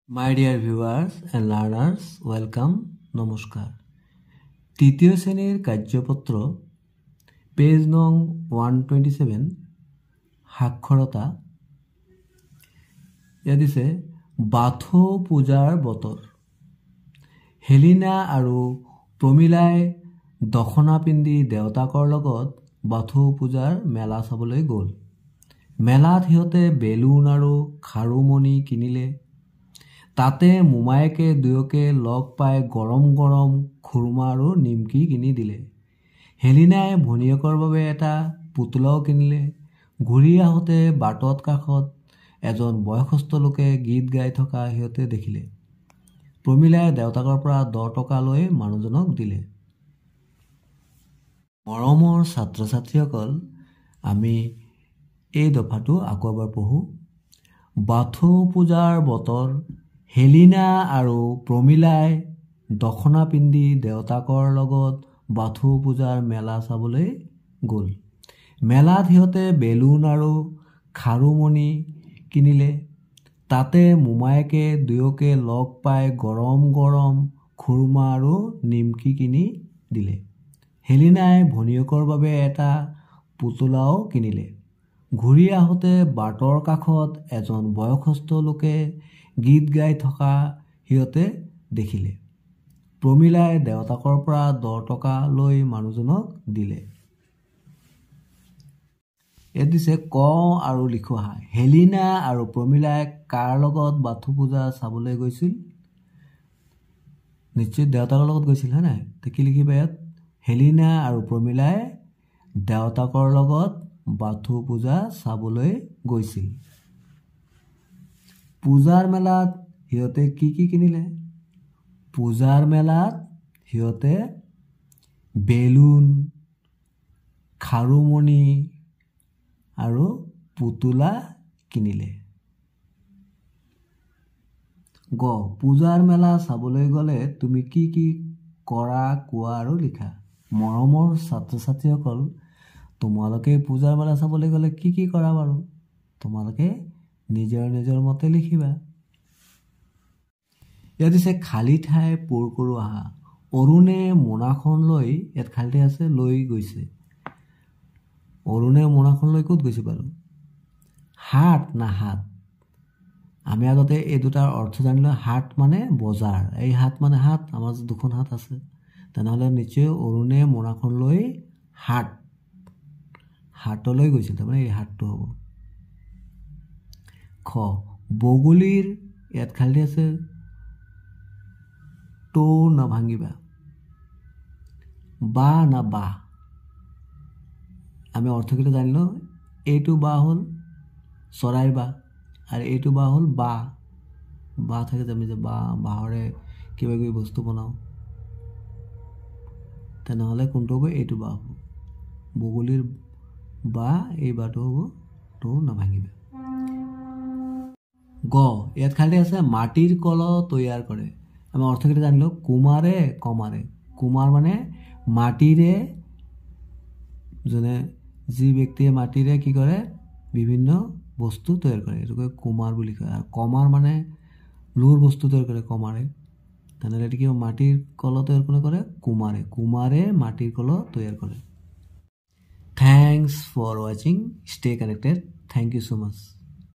My dear viewers and learners, welcome, নমস্কাৰ। তৃতীয় শ্ৰেণীৰ কাৰ্যপত্ৰ পেজ নং 127 সাক্ষৰতা ইয়াত দিছে বাথৌ পূজাৰ বতৰ। হেলিনা আৰু প্ৰমিলাই দখনা পিন্ধি দেউতাকৰ লগত বাথৌ পূজাৰ মেলা চাবলৈ গ'ল। মেলাত সিহঁতে বেলুন আৰু খাৰুমণি কিনিলে। তাতে মোমায়েকে দুয়োকে লগ পাই গৰম গৰম খুৰমা আৰু নিমকি কিনি দিলে। হেলিনাই ভনীয়েকৰ বাবে এটা পুতলাও কিনিলে। ঘূৰি আহোঁতে বাটত কাষত এজন বয়সস্থ লোকে গীত গাই থকা সিহঁতে দেখিলে। প্ৰমিলাই দেউতাকৰ পৰা 10 টকা লৈ মানুহজনক দিলে। মৰমৰ ছাত্ৰ ছাত্ৰীসকল, আমি এই দফাটো আকৌ এবাৰ পঢ়োঁ। বাথৌ পূজাৰ বতৰ। হেলিনা আৰু প্ৰমিলাই দখনা পিন্ধি দেউতাকৰ লগত বাথৌ পূজাৰ মেলা চাবলৈ গ'ল। মেলাত সিহঁতে বেলুন আৰু খাৰুমণি কিনিলে। তাতে মোমায়েকে দুয়োকে লগ পাই গৰম গৰম খুৰমা আৰু নিমকি কিনি দিলে। হেলিনাই ভনীয়েকৰ বাবে এটা পুতলাও কিনিলে। ঘূৰি আহোঁতে বাটৰ কাষত এজন বয়সস্থ লোকে গীত গাই থকা সিহঁতে দেখিলে। প্ৰমিলাই দেউতাকৰ পৰা 10 টকা লৈ মানুহজনক দিলে। ইয়াত দিছে ক আৰু লিখো আহা। হেলিনা আৰু প্ৰমিলাই কাৰ লগত বাথৌ পূজা চাবলৈ গৈছিল? নিশ্চয় দেউতাকৰ লগত গৈছিল, হয় নাই? কি লিখিবা ইয়াত? হেলিনা আৰু প্ৰমিলাই দেউতাকৰ লগত বাথৌ পূজা চাবলৈ গৈছিল। পূজাৰ মেলাত সিহঁতে কি কিনিলে? পূজাৰ মেলাত সিহঁতে বেলুন, খাৰুমণি আৰু পুতলা কিনিলে। গ পূজাৰ মেলা চাবলৈ গ'লে তুমি কি কৰা কোৱা আৰু লিখা। মৰমৰ ছাত্ৰ ছাত্ৰীসকল, তোমালোকে পূজাৰ মেলা চাবলৈ গ'লে কি কৰা বাৰু? তোমালোকে নিজৰ মতে লিখিবা। ইয়াত দিছে খালী ঠাই পূৰ কৰোঁ আহা। অৰুণে মোনাখন লৈ, ইয়াত খালী ঠাই আছে, লৈ গৈছে। অৰুণে মোনাখন লৈ ক'ত গৈছে বাৰু? হাট না হাট? আমি আগতে এই দুটাৰ অৰ্থ জানিলো। হাট মানে বজাৰ, এই হাট মানে হাট, আমাৰ দুখন হাট আছে। তেনেহ'লে নিশ্চয় অৰুণে মোনাখন লৈ হাটলৈ গৈছিল, তাৰমানে এই হাটটো হ'ব। খ বগলীৰ, ইয়াত খালী আছে, টৌ নাভাঙিবা। বা না বাহ? আমি অৰ্থকেইটা জানিলোঁ। এইটো বাহ হ'ল চৰাইৰ বাহ আৰু এইটো বাহ হ'ল বাহ। বাহ থাকে যে আমি যে বাঁহৰে কিবা কিবি বস্তু বনাওঁ, তেনেহ'লে কোনটো হ'ব? এইটো বাহ হ'ব। বগলীৰ বাহ, এই বাহটো হ'ব টৌ নাভাঙিবা। গ ইয়াত খালী আছে মাটিৰ কলহ তৈয়াৰ কৰে। আমি অৰ্থকেইটা জানিলোঁ। কুমাৰে কমাৰে। কুমাৰ মানে মাটিৰে, যি ব্যক্তিয়ে মাটিৰে কি কৰে? বিভিন্ন বস্তু তৈয়াৰ কৰে, এইটোকে কুমাৰ বুলি কয়। আৰু কমাৰ মানে লোহাৰ বস্তু তৈয়াৰ কৰে কমাৰে। তেনেহ'লে এইটো কি হ'ব? মাটিৰ কলহ তৈয়াৰ কোনে কৰে? কুমাৰে। কুমাৰে মাটিৰ কলহ তৈয়াৰ কৰে। Thanks for watching. Stay connected. Thank you so much.